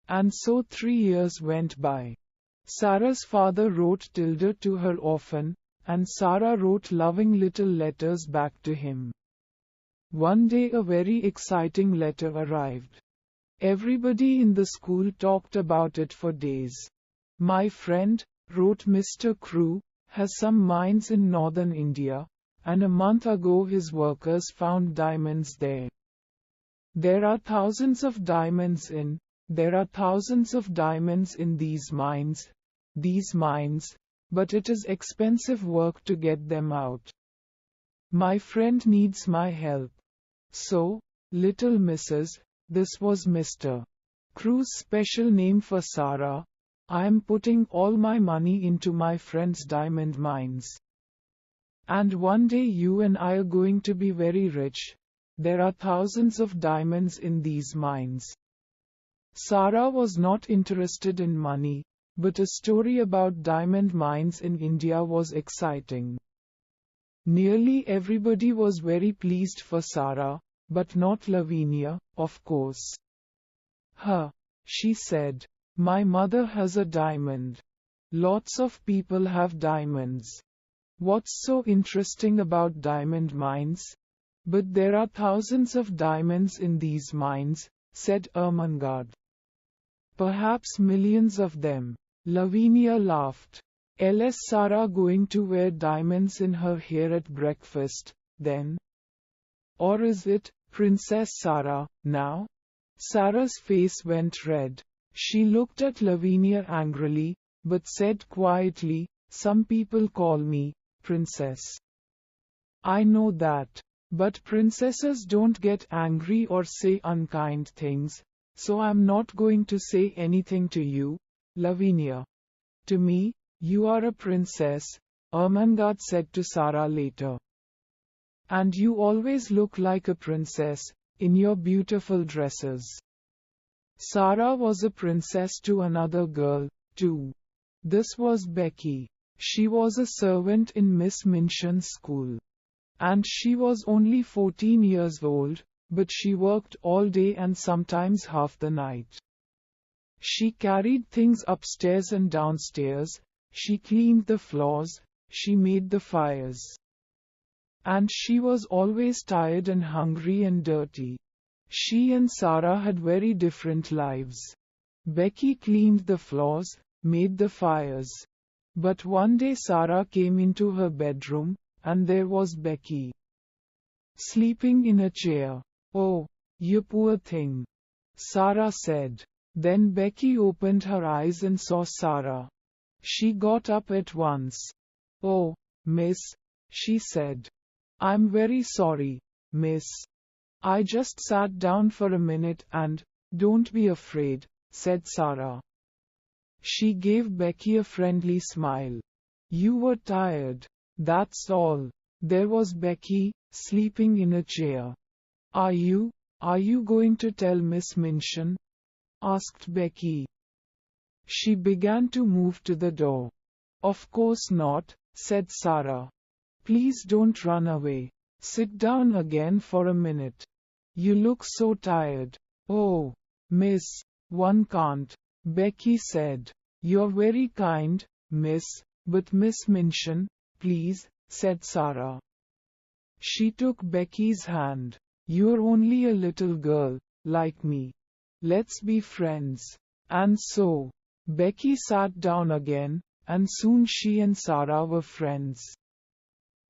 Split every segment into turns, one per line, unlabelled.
And so 3 years went by. Sarah's father wrote Tilda to her often, and Sarah wrote loving little letters back to him. One day a very exciting letter arrived. Everybody in the school talked about it for days. My friend, wrote Mr. Crew, has some mines in northern India, and a month ago his workers found diamonds there. There are thousands of diamonds in these mines, but it is expensive work to get them out. My friend needs my help. So, little Mrs., this was Mr. Crew's special name for Sarah, I am putting all my money into my friend's diamond mines. And one day you and I are going to be very rich. There are thousands of diamonds in these mines. Sarah was not interested in money, but a story about diamond mines in India was exciting. Nearly everybody was very pleased for Sarah, but not Lavinia, of course. She said, my mother has a diamond. Lots of people have diamonds. What's so interesting about diamond mines? But there are thousands of diamonds in these mines, said Ermengarde. Perhaps millions of them. Lavinia laughed. Is Sarah going to wear diamonds in her hair at breakfast, then? Or is it, Princess Sarah, now? Sarah's face went red. She looked at Lavinia angrily, but said quietly, some people call me, Princess. I know that. But princesses don't get angry or say unkind things, so I'm not going to say anything to you, Lavinia. To me, you are a princess, Ermengarde said to Sarah later. And you always look like a princess, in your beautiful dresses. Sarah was a princess to another girl, too. This was Becky. She was a servant in Miss Minchin's school. And she was only 14 years old, but she worked all day and sometimes half the night. She carried things upstairs and downstairs, she cleaned the floors, she made the fires. And she was always tired and hungry and dirty. She and Sarah had very different lives. Becky cleaned the floors, made the fires. But one day Sarah came into her bedroom, and there was Becky, sleeping in a chair. Oh, you poor thing, Sarah said. Then Becky opened her eyes and saw Sarah. She got up at once. Oh, miss, she said. I'm very sorry, miss. I just sat down for a minute and, don't be afraid, said Sarah. She gave Becky a friendly smile. You were tired, that's all. There was Becky, sleeping in a chair. Are you going to tell Miss Minchin? Asked Becky. She began to move to the door. Of course not, said Sarah. Please don't run away. Sit down again for a minute. You look so tired. Oh, miss, one can't, Becky said. You're very kind, miss, but Miss Minchin, please, said Sarah. She took Becky's hand. You're only a little girl, like me. Let's be friends. And so, Becky sat down again, and soon she and Sarah were friends.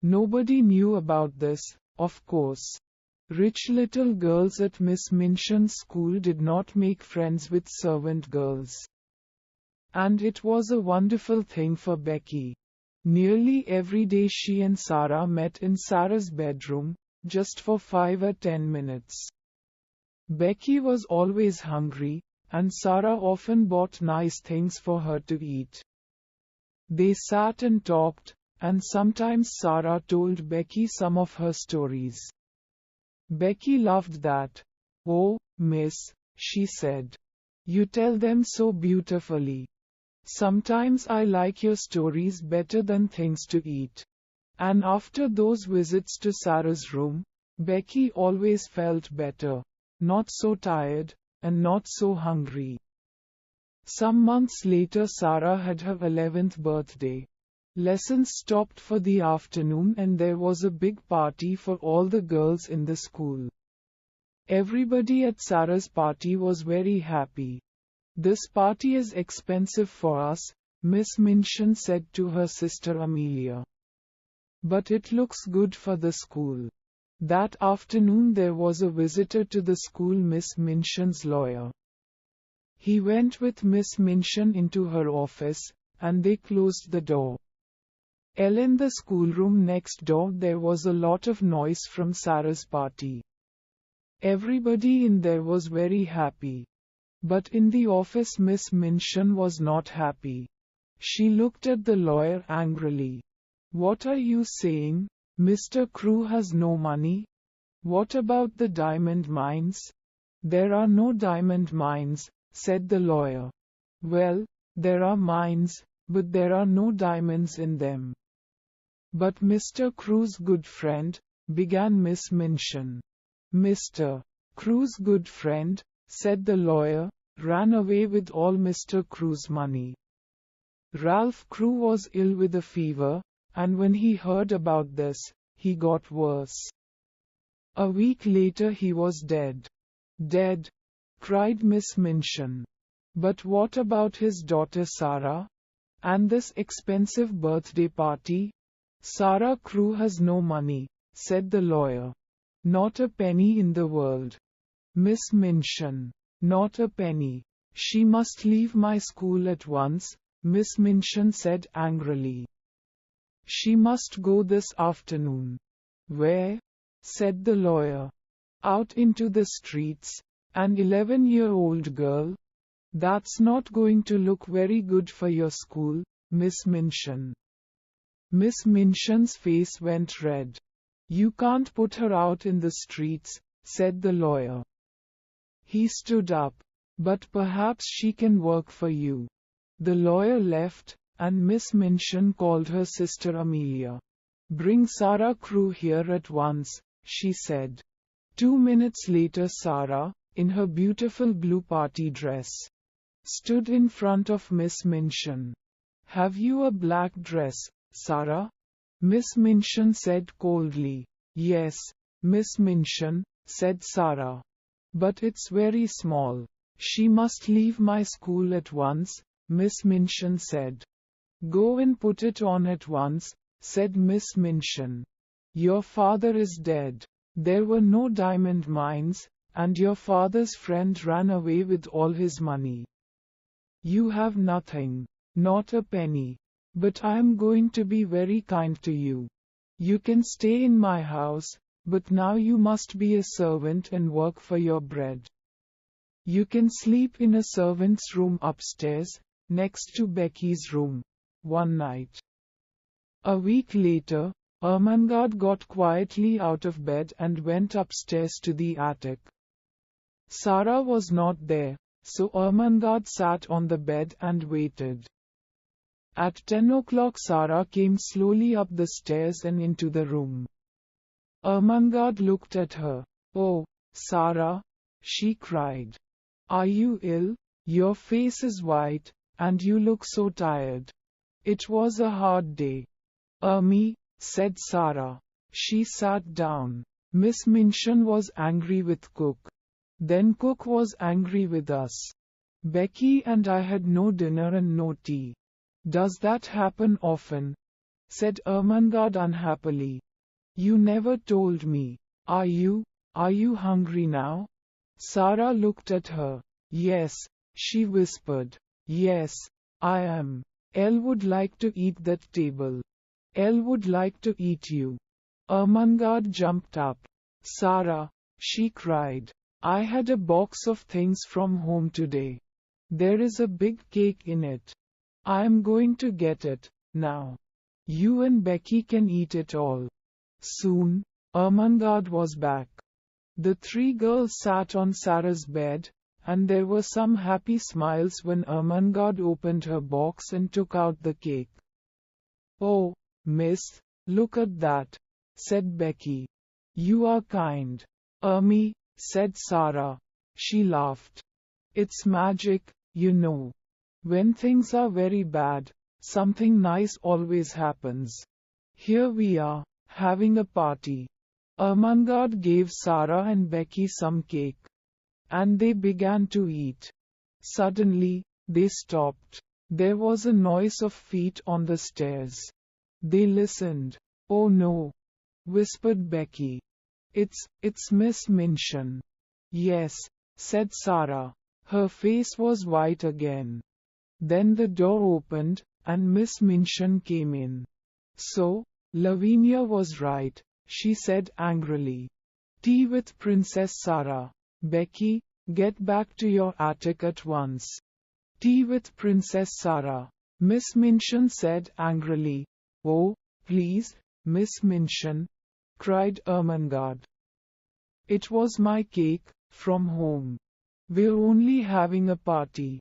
Nobody knew about this, of course. Rich little girls at Miss Minchin's school did not make friends with servant girls. And it was a wonderful thing for Becky. Nearly every day she and Sarah met in Sarah's bedroom, just for 5 or 10 minutes. Becky was always hungry, and Sarah often bought nice things for her to eat. They sat and talked, and sometimes Sarah told Becky some of her stories. Becky loved that. Oh, miss, she said. You tell them so beautifully. Sometimes I like your stories better than things to eat. And after those visits to Sarah's room, Becky always felt better, not so tired, and not so hungry. Some months later Sarah had her 11th birthday. Lessons stopped for the afternoon and there was a big party for all the girls in the school. Everybody at Sarah's party was very happy. "This party is expensive for us," Miss Minchin said to her sister Amelia. "But it looks good for the school." That afternoon there was a visitor to the school, Miss Minchin's lawyer. He went with Miss Minchin into her office, and they closed the door. In the schoolroom next door there was a lot of noise from Sarah's party. Everybody in there was very happy. But in the office Miss Minchin was not happy. She looked at the lawyer angrily. "What are you saying? Mr. Crew has no money? What about the diamond mines?" "There are no diamond mines," said the lawyer. "Well, there are mines, but there are no diamonds in them." "But Mr. Crew's good friend," began Miss Minchin. "Mr. Crew's good friend," said the lawyer, "ran away with all Mr. Crew's money. Ralph Crew was ill with a fever, and when he heard about this, he got worse. A week later he was dead." "Dead?" cried Miss Minchin. "But what about his daughter Sarah? And this expensive birthday party?" "Sarah Crew has no money," said the lawyer. "Not a penny in the world. Miss Minchin, not a penny. She must leave my school at once," Miss Minchin said angrily. "She must go this afternoon." "Where?" said the lawyer. "Out into the streets. An 11-year-old girl? That's not going to look very good for your school, Miss Minchin." Miss Minchin's face went red. "You can't put her out in the streets," said the lawyer. He stood up. "But perhaps she can work for you." The lawyer left, and Miss Minchin called her sister Amelia. "Bring Sarah Crew here at once," she said. 2 minutes later Sarah, in her beautiful blue party dress, stood in front of Miss Minchin. "Have you a black dress, Sarah?" Miss Minchin said coldly. "Yes, Miss Minchin," said Sarah. "But it's very small." "She must leave my school at once," Miss Minchin said. "Go and put it on at once," said Miss Minchin. "Your father is dead. There were no diamond mines, and your father's friend ran away with all his money. You have nothing, not a penny. But I am going to be very kind to you. You can stay in my house, but now you must be a servant and work for your bread. You can sleep in a servant's room upstairs, next to Becky's room, one night." A week later, Ermengarde got quietly out of bed and went upstairs to the attic. Sarah was not there, so Ermengarde sat on the bed and waited. At 10 o'clock Sarah came slowly up the stairs and into the room. Ermengarde looked at her. "Oh, Sarah," she cried. "Are you ill? Your face is white, and you look so tired. It was a hard day." "Me," said Sarah. She sat down. Miss Minchin was angry with Cook. Then Cook was angry with us. Becky and I had no dinner and no tea. "Does that happen often?" said Ermengarde unhappily. "You never told me. Are you hungry now?" Sarah looked at her. "Yes," she whispered. "Yes, I am. Elle would like to eat that table. Elle would like to eat you." Ermengarde jumped up. "Sarah," she cried, "I had a box of things from home today. There is a big cake in it. I am going to get it, now. You and Becky can eat it all." Soon, Ermengarde was back. The three girls sat on Sarah's bed, and there were some happy smiles when Ermengarde opened her box and took out the cake. "Oh, miss, look at that," said Becky. "You are kind." "Me," said Sarah. She laughed. "It's magic, you know." When things are very bad, something nice always happens. Here we are, having a party. Ermengarde gave Sarah and Becky some cake, and they began to eat. Suddenly, they stopped. There was a noise of feet on the stairs. They listened. "Oh no," whispered Becky. It's Miss Minchin." "Yes," said Sarah. Her face was white again. Then the door opened, and Miss Minchin came in. "So, Lavinia was right," she said angrily. "Tea with Princess Sarah. Becky, get back to your attic at once." "Tea with Princess Sarah," Miss Minchin said angrily. "Oh, please, Miss Minchin," cried Ermengarde. "It was my cake, from home. We're only having a party.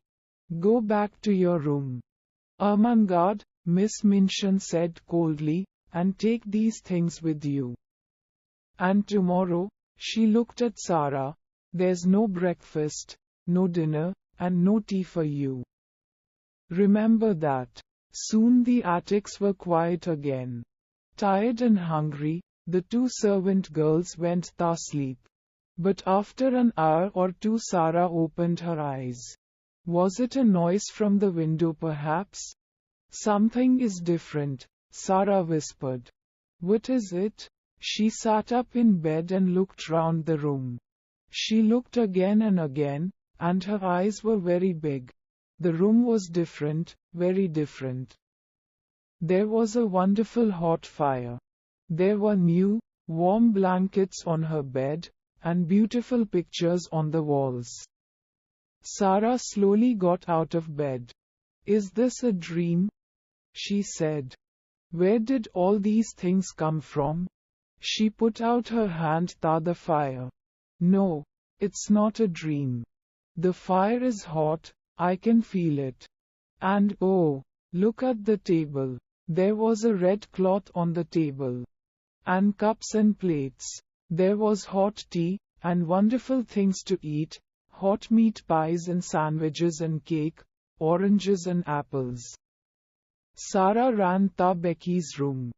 Go back to your room." "Ermengarde," Miss Minchin said coldly, "and take these things with you. And tomorrow," she looked at Sarah, "there's no breakfast, no dinner, and no tea for you. Remember that." Soon the attics were quiet again. Tired and hungry, the two servant girls went to sleep. But after an hour or two Sarah opened her eyes. Was it a noise from the window perhaps? "Something is different," Sarah whispered. "What is it?" She sat up in bed and looked round the room. She looked again and again, and her eyes were very big. The room was different, very different. There was a wonderful hot fire. There were new, warm blankets on her bed, and beautiful pictures on the walls. Sarah slowly got out of bed. "Is this a dream?" she said. "Where did all these things come from?" She put out her hand to the fire. "No, it's not a dream. The fire is hot, I can feel it. And oh, look at the table. There was a red cloth on the table. And cups and plates. There was hot tea, and wonderful things to eat, hot meat pies and sandwiches and cake, oranges and apples." Sarah ran to Becky's room.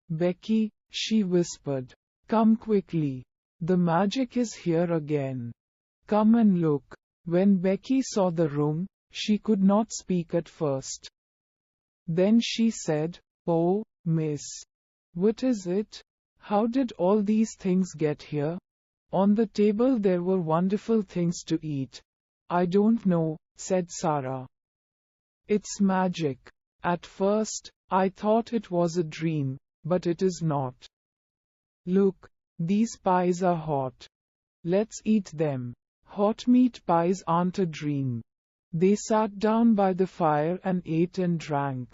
"Becky," she whispered, "come quickly. The magic is here again. Come and look." When Becky saw the room, she could not speak at first. Then she said, "Oh, miss. What is it? How did all these things get here?" "On the table there were wonderful things to eat." "I don't know," said Sarah. "It's magic. At first, I thought it was a dream, but it is not. Look, these pies are hot. Let's eat them." Hot meat pies aren't a dream. They sat down by the fire and ate and drank.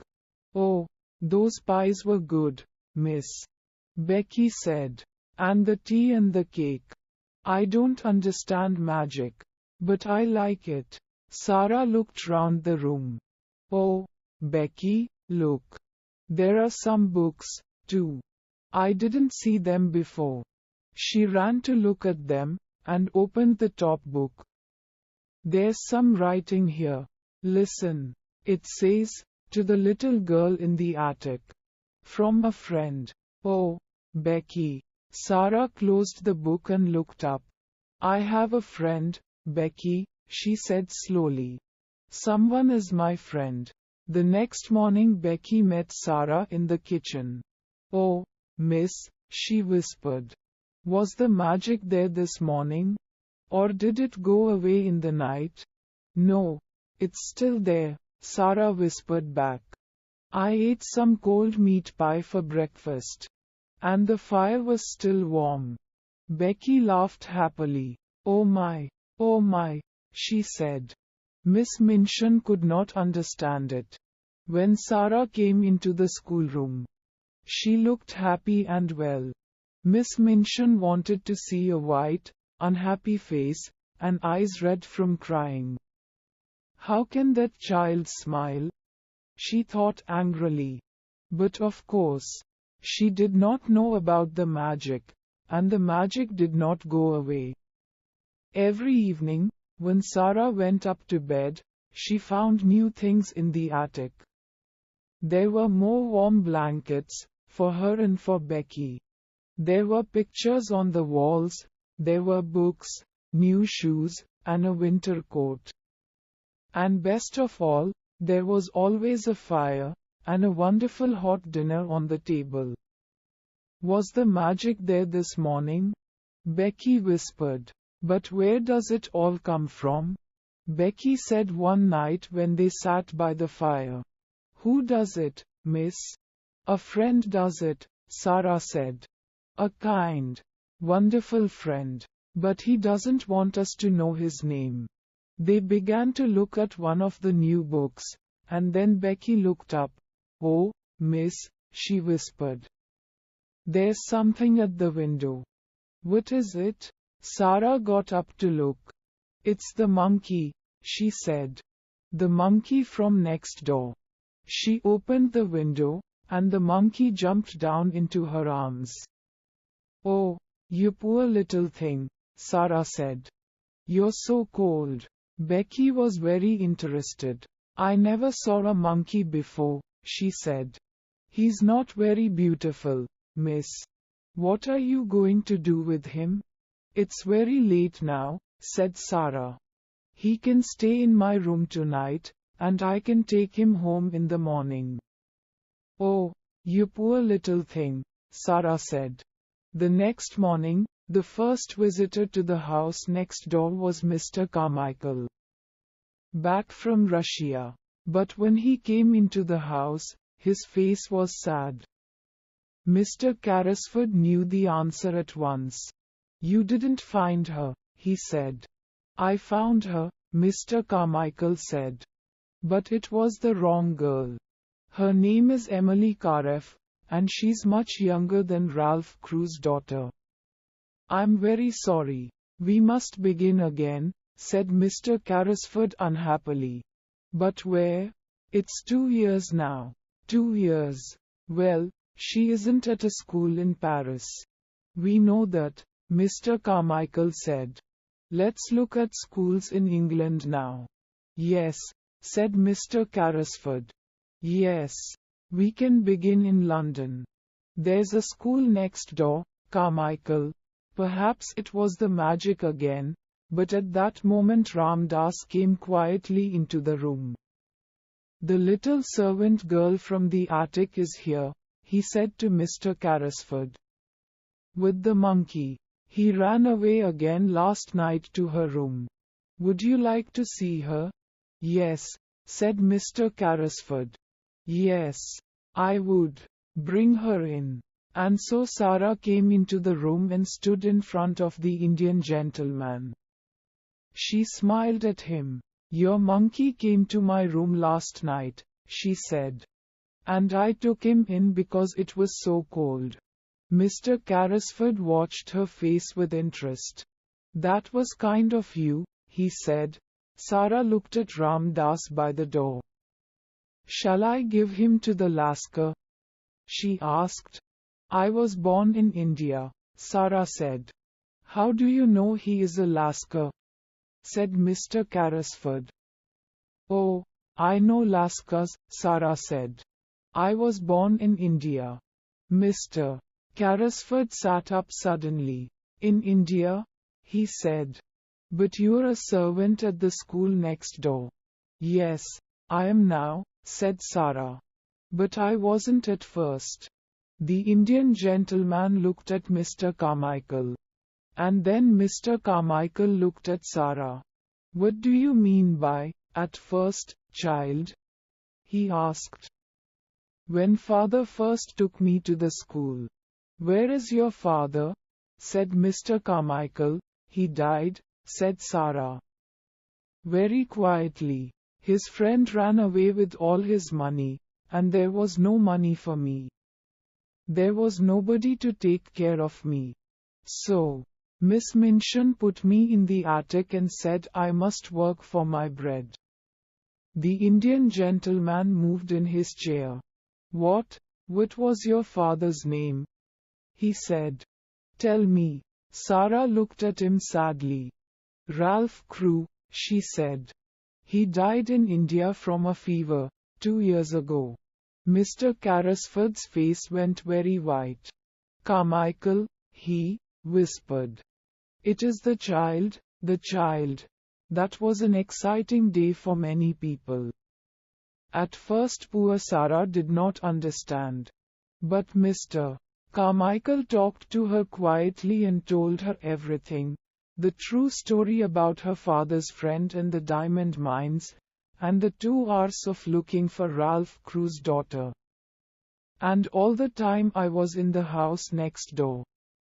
"Oh, those pies were good, miss," Becky said. "And the tea and the cake. I don't understand magic, but I like it." Sarah looked round the room. "Oh, Becky, look. There are some books, too. I didn't see them before." She ran to look at them, and opened the top book. "There's some writing here. Listen. It says, 'To the little girl in the attic. From a friend.'" "Oh, Becky." Sarah closed the book and looked up. "I have a friend, Becky," she said slowly. "Someone is my friend." The next morning Becky met Sarah in the kitchen. "Oh, miss," she whispered. "Was the magic there this morning? Or did it go away in the night?" "No, it's still there," Sarah whispered back. "I ate some cold meat pie for breakfast. And the fire was still warm." Becky laughed happily. Oh my, she said. Miss Minchin could not understand it. When Sarah came into the schoolroom, she looked happy and well. Miss Minchin wanted to see a white, unhappy face, and eyes red from crying. "How can that child smile?" she thought angrily. But of course, she did not know about the magic, and the magic did not go away. Every evening, when Sarah went up to bed, she found new things in the attic. There were more warm blankets, for her and for Becky. There were pictures on the walls, there were books, new shoes, and a winter coat. And best of all, there was always a fire, and a wonderful hot dinner on the table. Was the magic there this morning? Becky whispered. But where does it all come from? Becky said one night when they sat by the fire. Who does it, miss? A friend does it, Sarah said. A kind, wonderful friend. But he doesn't want us to know his name. They began to look at one of the new books, and then Becky looked up. Oh, miss, she whispered. There's something at the window. What is it? Sarah got up to look. It's the monkey, she said. The monkey from next door. She opened the window, and the monkey jumped down into her arms. Oh, you poor little thing, Sarah said. You're so cold. Becky was very interested. I never saw a monkey before, she said. He's not very beautiful, miss. What are you going to do with him? It's very late now, said Sarah. He can stay in my room tonight, and I can take him home in the morning. Oh, you poor little thing, Sarah said. The next morning, the first visitor to the house next door was Mr. Carmichael. Back from Russia. But when he came into the house, his face was sad. Mr. Carrisford knew the answer at once. You didn't find her, he said. I found her, Mr. Carmichael said. But it was the wrong girl. Her name is Emily Caref, and she's much younger than Ralph Crew's daughter. I'm very sorry. We must begin again, said Mr. Carrisford unhappily. But where? It's 2 years now. 2 years. Well, she isn't at a school in Paris. We know that, Mr. Carmichael said. Let's look at schools in England now. Yes, said Mr. Carrisford. Yes, we can begin in London. There's a school next door, Carmichael. Perhaps it was the magic again, but at that moment Ram Das came quietly into the room. The little servant girl from the attic is here, he said to Mr. Carrisford. With the monkey. He ran away again last night to her room. Would you like to see her? Yes, said Mr. Carrisford. Yes, I would. Bring her in. And so Sarah came into the room and stood in front of the Indian gentleman. She smiled at him. Your monkey came to my room last night, she said. And I took him in because it was so cold. Mr. Carrisford watched her face with interest. That was kind of you, he said. Sarah looked at Ram Das by the door. Shall I give him to the Lascar? She asked. I was born in India, Sarah said. How do you know he is a Lascar? Said Mr. Carrisford. Oh, I know Lascars, Sarah said. I was born in India. Mr. Carrisford sat up suddenly. In India? He said. But you're a servant at the school next door. Yes, I am now, said Sarah. But I wasn't at first. The Indian gentleman looked at Mr. Carmichael. And then Mr. Carmichael looked at Sarah. What do you mean by, at first, child? He asked. When father first took me to the school. Where is your father? Said Mr. Carmichael. He died, said Sarah. Very quietly. His friend ran away with all his money, and there was no money for me. There was nobody to take care of me. So, Miss Minchin put me in the attic and said I must work for my bread. The Indian gentleman moved in his chair. What was your father's name? He said. Tell me. Sarah looked at him sadly. Ralph Crew, she said. He died in India from a fever, 2 years ago. Mr. Carrisford's face went very white. Carmichael, he whispered. It is the child, the child. That was an exciting day for many people. At first poor Sarah did not understand. But Mr. Carmichael talked to her quietly and told her everything. The true story about her father's friend and the diamond mines, and the 2 hours of looking for Ralph Crew's daughter. And all the time I was in the house next door.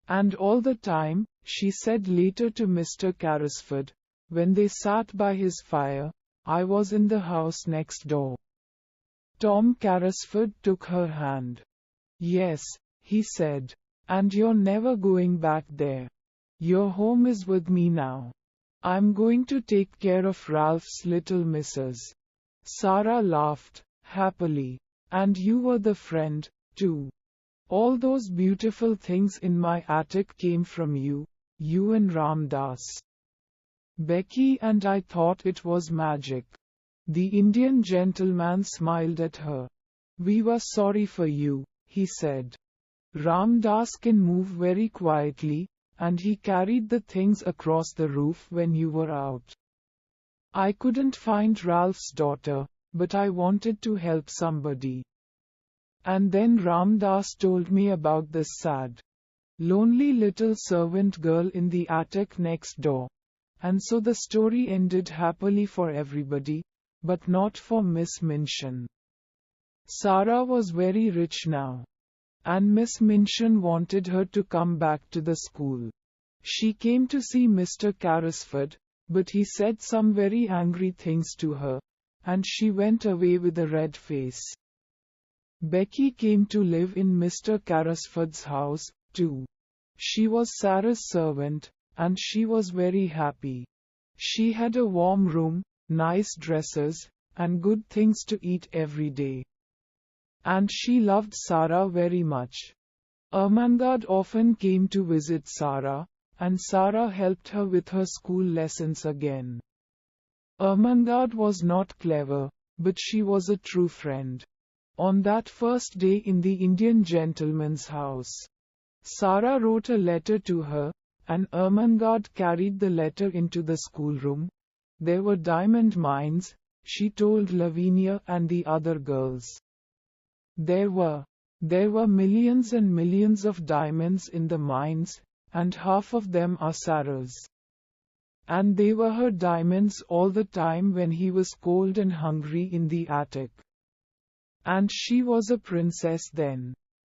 And all the time, she said later to Mr. Carrisford, when they sat by his fire, I was in the house next door. Tom Carrisford took her hand. Yes, he said. And you're never going back there. Your home is with me now. I'm going to take care of Ralph's little missus. Sarah laughed, happily. And you were the friend, too. All those beautiful things in my attic came from you, you and Ramdas. Becky and I thought it was magic. The Indian gentleman smiled at her. We were sorry for you, he said. Ramdas can move very quietly, and he carried the things across the roof when you were out. I couldn't find Ralph's daughter, but I wanted to help somebody. And then Ramdas told me about this sad, lonely little servant girl in the attic next door. And so the story ended happily for everybody, but not for Miss Minchin. Sarah was very rich now. And Miss Minchin wanted her to come back to the school. She came to see Mr. Carrisford, but he said some very angry things to her, and she went away with a red face. Becky came to live in Mr. Carrisford's house, too. She was Sarah's servant, and she was very happy. She had a warm room, nice dresses, and good things to eat every day. And she loved Sarah very much. Ermengarde often came to visit Sarah, and Sarah helped her with her school lessons again. Ermengarde was not clever, but she was a true friend. On that first day in the Indian gentleman's house, Sarah wrote a letter to her, and Ermengarde carried the letter into the schoolroom. There were diamond mines, she told Lavinia and the other girls. There were millions and millions of diamonds in the mines, and half of them are Sarah's. And they were her diamonds all the time when he was cold and hungry in the attic. And she was a princess then.